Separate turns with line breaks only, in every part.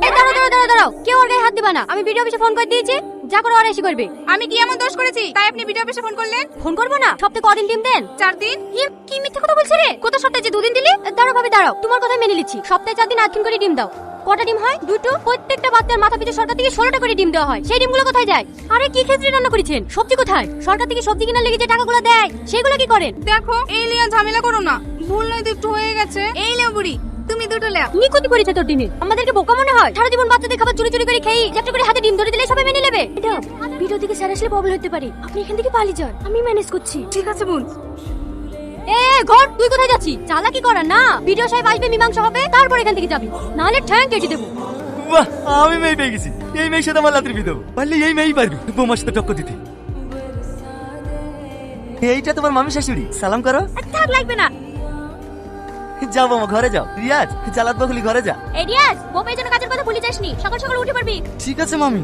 এই দাঁড়াও দাঁড়াও দাঁড়াও দাঁড়াও, কেউ ওর গায়ে হাত দিবা না। আমি ভিডিও অফিসে ফোন করে দিয়েছি, যা করে ওরা এসে করবে।
আমি কি এমন দোষ করেছি তাই আপনি ভিডিও অফিসে ফোন করলেন?
ফোন করবো না? সপ্তাহে কদিন ডিম দেন?
4 দিন।
কি মিথ্যা কথা বলছে রে? কত সপ্তাহে যে 2 দিন দিলি? দাঁড়াও ভাবি দাঁড়াও, তোমার কথা মেনে নিচ্ছি। সপ্তাহে 4 দিন 8 দিন করে ডিম দাও। কটা ডিম হয়? 2টো। প্রত্যেকটা বাচ্চার মাথা পিছু সরকার থেকে 16টা করে ডিম দেওয়া হয়। সেই ডিমগুলো কোথায় যায়? আরে কি ক্ষেত্রে রান্না করেছেন? সবজি কোথায়? সরকার থেকে সবজি কেনার লেগে যে টাকাগুলো দেয় সেগুলো কি করেন?
দেখো এই লিয়া ঝামেলা করো না, ভুল নয় একটু হয়ে গেছে। এই লেও বুড়ি, তুমি দুটো লেও।
কি ক্ষতি করেছে তোর ডিমে? আমাদেরকে বোকা মনে হয়? সারা জীবন বাচ্চাদের খাবার চুরি চুরি করে খেয়ে একটা করে হাতে ডিম ধরে দিলে সবাই মেনে নেবে। এটা ভিডিও থেকে স্যার আসলে প্রবলেম হতে পারে, আপনি এখান থেকে পালিয়ে যান, আমি ম্যানেজ করছি।
ঠিক আছে বোন।
এ ঘর, তুই কোথায় যাচ্ছিস? চালাকি করা না, ভিডিও সাহেব আসবে, মীমাংসা হবে, তারপর এখান থেকে যাবি, নাহলে ঠ্যাং কেটে দেবো।
বাহ, আমি মেয়ে পেয়ে গেছি। এই মেয়ের সাথে আমার লাত্রি বিয়ে দেবো। পারলে এই মেয়েই পারবি বৌমার সাথে টক্কর দিতে। এইটা তোমার মামি শাশুড়ি, সালাম করো।
থাক, লাগবে না।
যাও বৌমা, ঘরে যাও। রিয়াজ, চালাত বকুলি, ঘরে যা।
এই রিয়াজ, বউপের জন্য কাজের কথা ভুলে যাসনি, সকাল সকাল উঠে পড়বি।
ঠিক আছে মামি।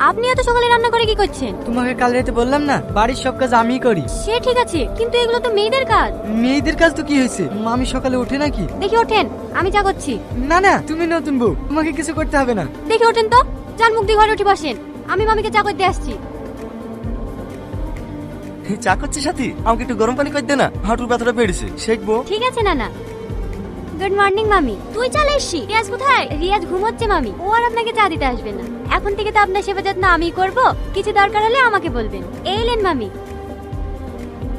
আপনি এত সকালে রান্না করে কি করছেন?
তোমাকে কাল রাতে বললাম না, বাড়ির সব কাজ আমিই করি।
সে ঠিক আছে, কিন্তু এগুলো তো মেয়েদের কাজ।
মেয়েদের কাজ তো কি হয়েছে, মামি সকালে ওঠে নাকি?
দেখি ওঠেন, আমি যা করছি।
না না, তুমি নতুন বউ, তোমাকে কিছু করতে হবে না।
দেখি ওঠেন তো, যান মুখ দিয়ে ঘরে উঠে বসেন, আমি মামিকে চা করে দিয়ে আসছি।
চা করছে সাথী, আমাকে একটু গরম পানি করে দে না, হাঁটুর ব্যথাটা বেড়েছে, শেখবো।
ঠিক আছে নানা। গুড মর্নিং মামি। তুই চলে এসছি। রিয়াজ কোথায়? রিয়াজ ঘুমোচ্ছে মামি, ও আর আপনাকে চা দিতে আসবে না। এখন থেকে তো আপনার সেবা যত্ন আমি করব, কিছু দরকার হলে আমাকে বলবেন। এইলেন মামি।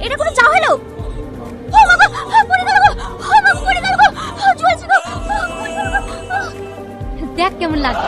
এটা কোনো চা হলো? ও মা গো, পড়ে গেল গো, ও মা পড়ে গেল গো, জ্বলছে গো, দেখ কেমন লাগে।